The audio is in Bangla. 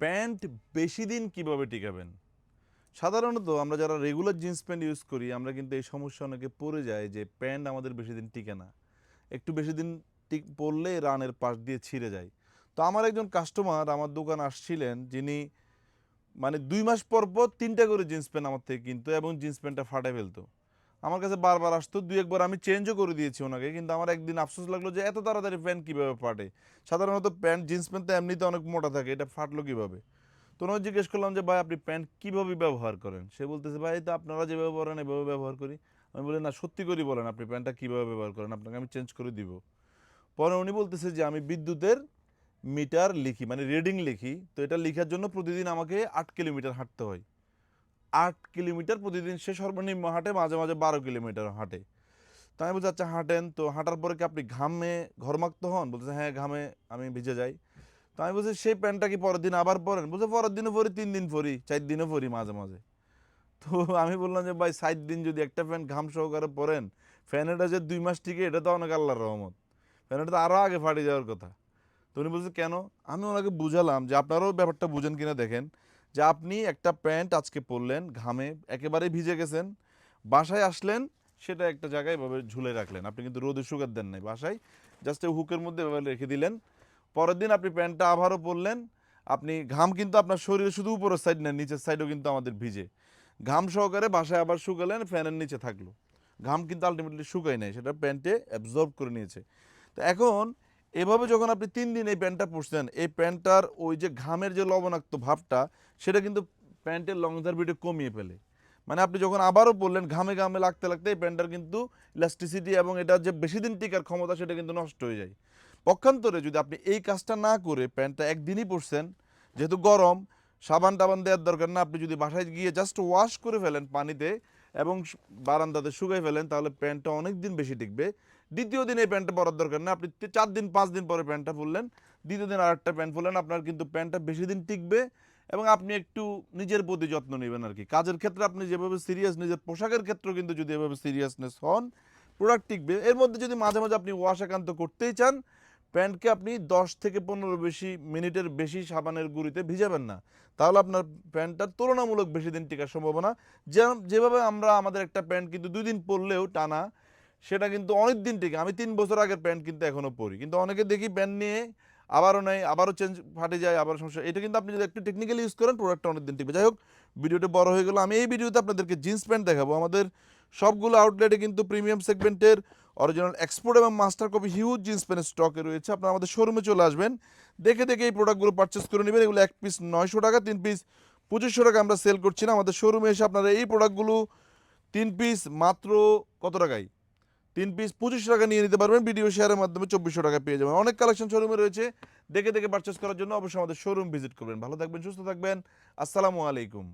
প্যান্ট বেশি দিন কিভাবে টিকাবেন? সাধারণত আমরা যারা রেগুলার জিন্স প্যান্ট ইউজ করি আমরা কিন্তু এই সমস্যা অনেকে পড়ে যায় যে প্যান্ট আমাদের বেশি দিন টিকে না। একটু বেশি দিন পরলে রানের পাশ দিয়ে ছিঁড়ে যায়। তো আমার একজন কাস্টমার আমার দোকানে আসছিলেন যিনি মানে ২ মাস পর, পর ৩ টা করে জিন্স প্যান্ট আমার থেকে কিনতো এবং জিন্স প্যান্টটা ফাটায় ফেলতো। আমার কাছে বারবার আসতো, ২-১ বার আমি চেঞ্জও করে দিয়েছি ওনাকে। কিন্তু আমার একদিন আফসোস লাগলো যে এত তাড়াতাড়ি প্যান্ট কিভাবে ফাটে? সাধারণত জিন্স প্যান্ট তো এমনিতে অনেক মোটা থাকে, এটা ফাটলো কিভাবে? তো ওনাকে জিজ্ঞেস করলাম যে ভাই আপনি প্যান্ট কিভাবে ব্যবহার করেন? সে বলতেছে ভাই এই তো আপনারা যেভাবে পরেন এভাবে ব্যবহার করি। আমি বলি না সত্যি করে বলেন আপনি প্যান্টটা কিভাবে ব্যবহার করেন? আপনাকে আমি চেঞ্জ করে দিব। পরে উনি বলতেছে যে আমি বিদ্যুতের মিটার লিখি মানে রিডিং লিখি। তো এটা লিখার জন্য প্রতিদিন আমাকে ৮ কিলোমিটার হাঁটতে হয়। ৮ কিলোমিটার প্রতিদিন সে সর্বনিম্ন হাঁটে, মাঝে, মাঝে ১২ কিলোমিটার হাঁটে। তো আমি বলছি আচ্ছা হাঁটেন, তো হাঁটার পরে কি আপনি ঘামে ঘর্মাক্ত হন? বলতেছে হ্যাঁ ঘামে আমি ভিজে যাই। তো আমি বলছি সেই প্যান্টটা কি পরের দিন আবার পরেন? বলছে পরের দিনও পরি, ৩ দিন পরি, ৪ দিনও পরি মাঝে, মাঝে। তো আমি বললাম যে ভাই ৬০ দিন যদি একটা প্যান্ট ঘাম সহকারে পরেন, ফ্যানেটা যে ২ মাস টিকে এটা তো অনেক আল্লাহর রহমত। ফ্যানেটা তো আরো আগে ফাটে যাওয়ার কথা। তো উনি বলছে কেন? আমি ওনাকে বুঝালাম যে আপনারাও ব্যাপারটা বুঝেন কিনা দেখেন। যে আপনি একটা প্যান্ট আজকে পরলেন, ঘামে একেবারেই ভিজে গেছেন। বাসায় আসলেন, সেটা একটা জায়গায় এভাবে ঝুলে রাখলেন। আপনি কিন্তু রোদে শুকাতে দেন নাই। বাসায় জাস্ট এই হুকের মধ্যে এভাবে রেখে দিলেন। পরের দিন আপনি প্যান্টটা আবারও পরলেন। আপনি ঘাম কিন্তু আপনার শরীরে শুধু উপরের সাইড না, নিচের সাইডও কিন্তু আমাদের ভিজে। ঘাম সহকারে বাসায় আবার শুকালেন, ফ্যানের নিচে থাকলো। ঘাম কিন্তু আল্টিমেটলি শুকায় নাই, সেটা প্যান্টে অ্যাবজর্ব করে নিয়েছে। তো এখন এভাবে যখন আপনি ৩ দিন এই প্যান্টটা পরছেন, এই প্যান্টটার ওই যে ঘামের যে লবণাক্ত ভাবটা, সেটা কিন্তু প্যান্টের লংজারভিটি কমিয়ে ফেলে। মানে আপনি যখন আবারও পরলেন, ঘামে, ঘামে লাগতে, লাগতে এই প্যান্টটার কিন্তু ইলাস্টিসিটি এবং এটার যে বেশি দিন টিকার ক্ষমতা সেটা কিন্তু নষ্ট হয়ে যায়। পক্ষান্তরে যদি আপনি এই কাজটা না করে প্যান্টটা একদিনই পরছেন, যেহেতু গরম, সাবান-টাবান দেওয়ার দরকার না। আপনি যদি বাসায় গিয়ে জাস্ট ওয়াশ করে ফেলেন পানিতে এবং বারান্দাতে শুকাই ফেলেন, তাহলে প্যান্টটা অনেক দিন বেশি টিকবে। দ্বিতীয় দিন এই প্যান্টটা পরার দরকার না। আপনি ৪ দিন ৫ দিন পরে প্যান্টটা পরলেন, দ্বিতীয় দিন আরেকটা প্যান্ট পরলেন, আপনার কিন্তু প্যান্টটা বেশি দিন টিকবে এবং আপনি একটু নিজের প্রতি যত্ন নেবেন আরকি। কাজের ক্ষেত্রে আপনি যেভাবে সিরিয়াস, নিজের পোশাকের ক্ষেত্রেও কিন্তু যদি এভাবে সিরিয়াসনেস হন, প্রোডাক্ট টিকবে। এর মধ্যে যদি মাঝে, মাঝে আপনি ওয়াশ একান্ত করতেই চান, প্যান্টকে আপনি ১০ থেকে ১৫ মিনিটের বেশি সাবানের গুঁড়িতে ভিজাবেন না। তাহলে আপনার প্যান্টটার তুলনামূলক বেশি দিন টিকার সম্ভাবনা। যেভাবে আমরা আমাদের একটা প্যান্ট কিন্তু ২ দিন পরলেও টানা, সেটা কিন্তু অনেক দিন টিকে। আমি ৩ বছর আগের প্যান্ট কিন্তু এখনো পরি। কিন্তু অনেকে দেখি প্যান্ট নিয়ে আবারও নেয়, আবারও ফাটে যায়, আবারও সমস্যা। এটা কিন্তু আপনি যদি একটু টেকনিক্যালি ইউজ করেন, প্রোডাক্টটা অনেক দিন টিকবে। যাই হোক, ভিডিওটা বড় হয়ে গেল। আমি এই ভিডিওতে আপনাদেরকে জিন্স প্যান্ট দেখাবো। আমাদের সবগুলো আউটলেটে কিন্তু প্রিমিয়াম সেগমেন্টের অরিজিনাল এক্সপোর্ট এবং মাস্টার কপি হিউজ জিন্স প্যান্টের স্টকে রয়েছে। আপনারা আমাদের শোরুমে চলে আসবেন, দেখে দেখে এই প্রোডাক্টগুলো পারচেস করে নেবেন। এগুলো ১ পিস ৯০০ টাকা, ৩ পিস ২৫০০ টাকা আমরা সেল করছি না। আমাদের শোরুমে এসে আপনারা এই প্রোডাক্টগুলো ৩ পিস মাত্র কত টাকায়? ৩ পিস ২৫০০ টাকা নিয়ে নিতে পারবেন। ভিডিও শেয়ারের মাধ্যমে ২৪০০ টাকায় পেয়ে যাবেন। অনেক কালেকশন শোরুমে রয়েছে। দেখে দেখে পারচেস করার জন্য অবশ্যই আমাদের শোরুম ভিজিট করবেন। ভালো থাকবেন, সুস্থ থাকবেন। আসসালামু আলাইকুম।